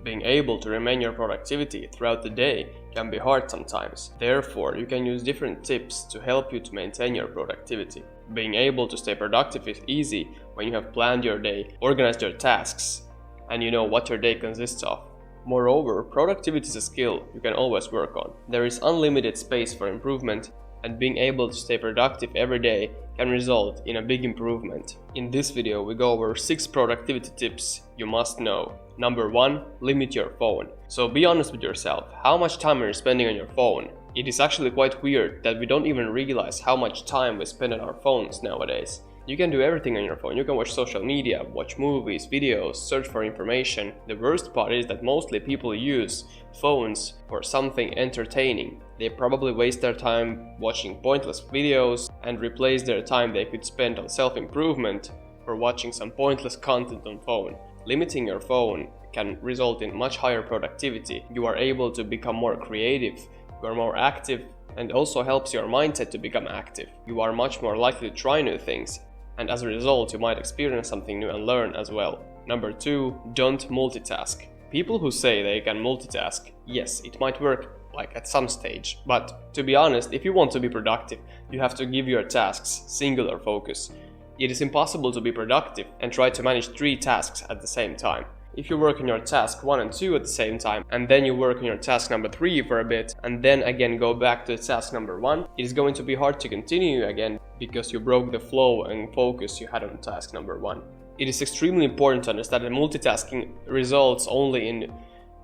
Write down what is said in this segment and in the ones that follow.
Being able to remain your productivity throughout the day can be hard sometimes. Therefore, you can use different tips to help you to maintain your productivity. Being able to stay productive is easy when you have planned your day, organized your tasks, and you know what your day consists of. Moreover, productivity is a skill you can always work on. There is unlimited space for improvement, and being able to stay productive every day can result in a big improvement. In this video, we go over 6 productivity tips you must know. Number 1, limit your phone. So be honest with yourself. How much time are you spending on your phone? It is actually quite weird that we don't even realize how much time we spend on our phones nowadays. You can do everything on your phone. You can watch social media, watch movies, videos, search for information. The worst part is that mostly people use phones for something entertaining. They probably waste their time watching pointless videos and replace their time they could spend on self-improvement for watching some pointless content on phone. Limiting your phone can result in much higher productivity. You are able to become more creative, you are more active, and also helps your mindset to become active. You are much more likely to try new things, and as a result you might experience something new and learn as well. Number 2, don't multitask. People who say they can multitask, yes, it might work like at some stage, but to be honest, if you want to be productive, you have to give your tasks singular focus. It is impossible to be productive and try to manage 3 tasks at the same time. If you work on your task 1 and 2 at the same time, and then you work on your task number 3 for a bit, and then again go back to task number 1, it is going to be hard to continue again because you broke the flow and focus you had on task number 1. It is extremely important to understand that multitasking results only in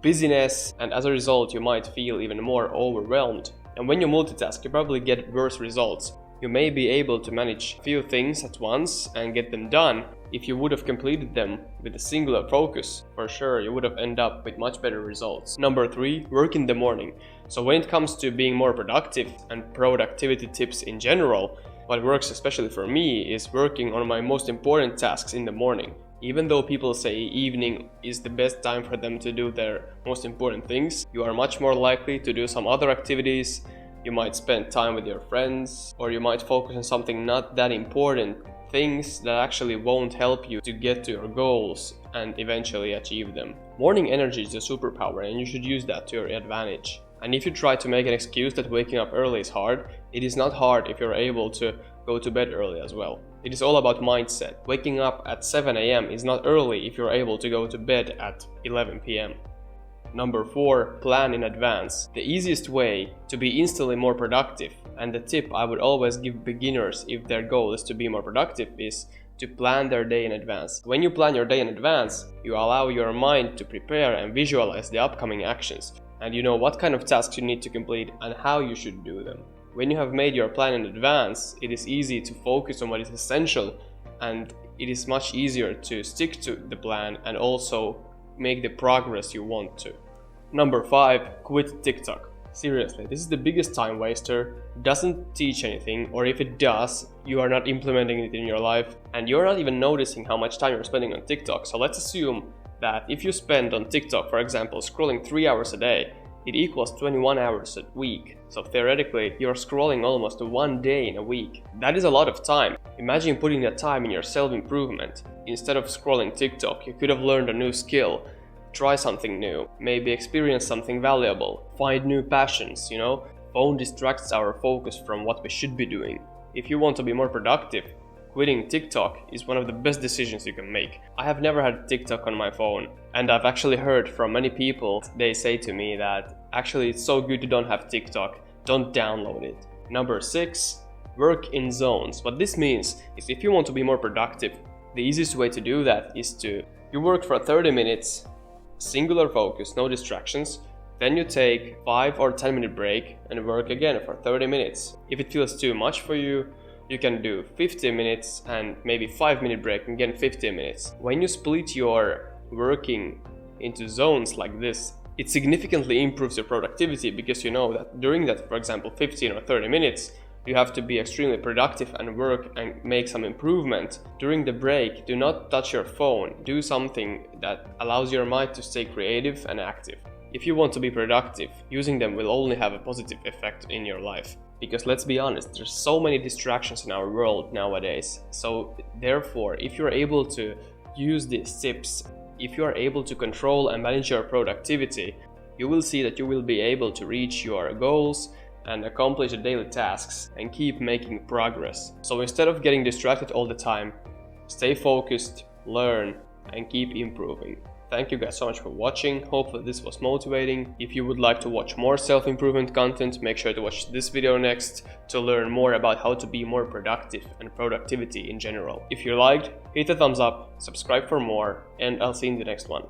busyness, and as a result you might feel even more overwhelmed. And when you multitask, you probably get worse results. You may be able to manage a few things at once and get them done. If you would have completed them with a singular focus, for sure you would have ended up with much better results. Number 3, work in the morning. So when it comes to being more productive and productivity tips in general, what works especially for me is working on my most important tasks in the morning. Even though people say evening is the best time for them to do their most important things, you are much more likely to do some other activities. You might spend time with your friends, or you might focus on something not that important, things that actually won't help you to get to your goals and eventually achieve them. Morning energy is a superpower and you should use that to your advantage. And if you try to make an excuse that waking up early is hard, it is not hard if you're able to go to bed early as well. It is all about mindset. Waking up at 7 AM is not early if you're able to go to bed at 11 PM. Number 4, plan in advance. The easiest way to be instantly more productive, and the tip I would always give beginners if their goal is to be more productive, is to plan their day in advance. When you plan your day in advance, you allow your mind to prepare and visualize the upcoming actions, and you know what kind of tasks you need to complete and how you should do them. When you have made your plan in advance, it is easy to focus on what is essential, and it is much easier to stick to the plan and also make the progress you want to. Number 5, quit TikTok. Seriously, this is the biggest time waster, doesn't teach anything, or if it does, you are not implementing it in your life, and you're not even noticing how much time you're spending on TikTok. So let's assume that if you spend on TikTok, for example, scrolling 3 hours a day, it equals 21 hours a week. So theoretically, you're scrolling almost 1 day in a week. That is a lot of time. Imagine putting that time in your self-improvement. Instead of scrolling TikTok, you could have learned a new skill, try something new, maybe experience something valuable, find new passions, Phone distracts our focus from what we should be doing. If you want to be more productive, quitting TikTok is one of the best decisions you can make. I have never had TikTok on my phone, and I've actually heard from many people, they say to me that actually it's so good you don't have TikTok, don't download it. Number 6, work in zones. What this means is if you want to be more productive, the easiest way to do that is you work for 30 minutes, singular focus, no distractions, then you take 5 or 10 minute break and work again for 30 minutes. If it feels too much for you, you can do 15 minutes and maybe 5-minute break and again 15 minutes. When you split your working into zones like this, it significantly improves your productivity because you know that during that, for example, 15 or 30 minutes, you have to be extremely productive and work and make some improvement. During the break, do not touch your phone. Do something that allows your mind to stay creative and active. If you want to be productive, using them will only have a positive effect in your life. Because let's be honest, there's so many distractions in our world nowadays. So therefore, if you're able to use these tips, if you are able to control and manage your productivity, you will see that you will be able to reach your goals and accomplish the daily tasks and keep making progress. So instead of getting distracted all the time, stay focused, learn, and keep improving. Thank you guys so much for watching. Hopefully this was motivating. If you would like to watch more self-improvement content, make sure to watch this video next to learn more about how to be more productive and productivity in general. If you liked, hit the thumbs up, subscribe for more, and I'll see you in the next one.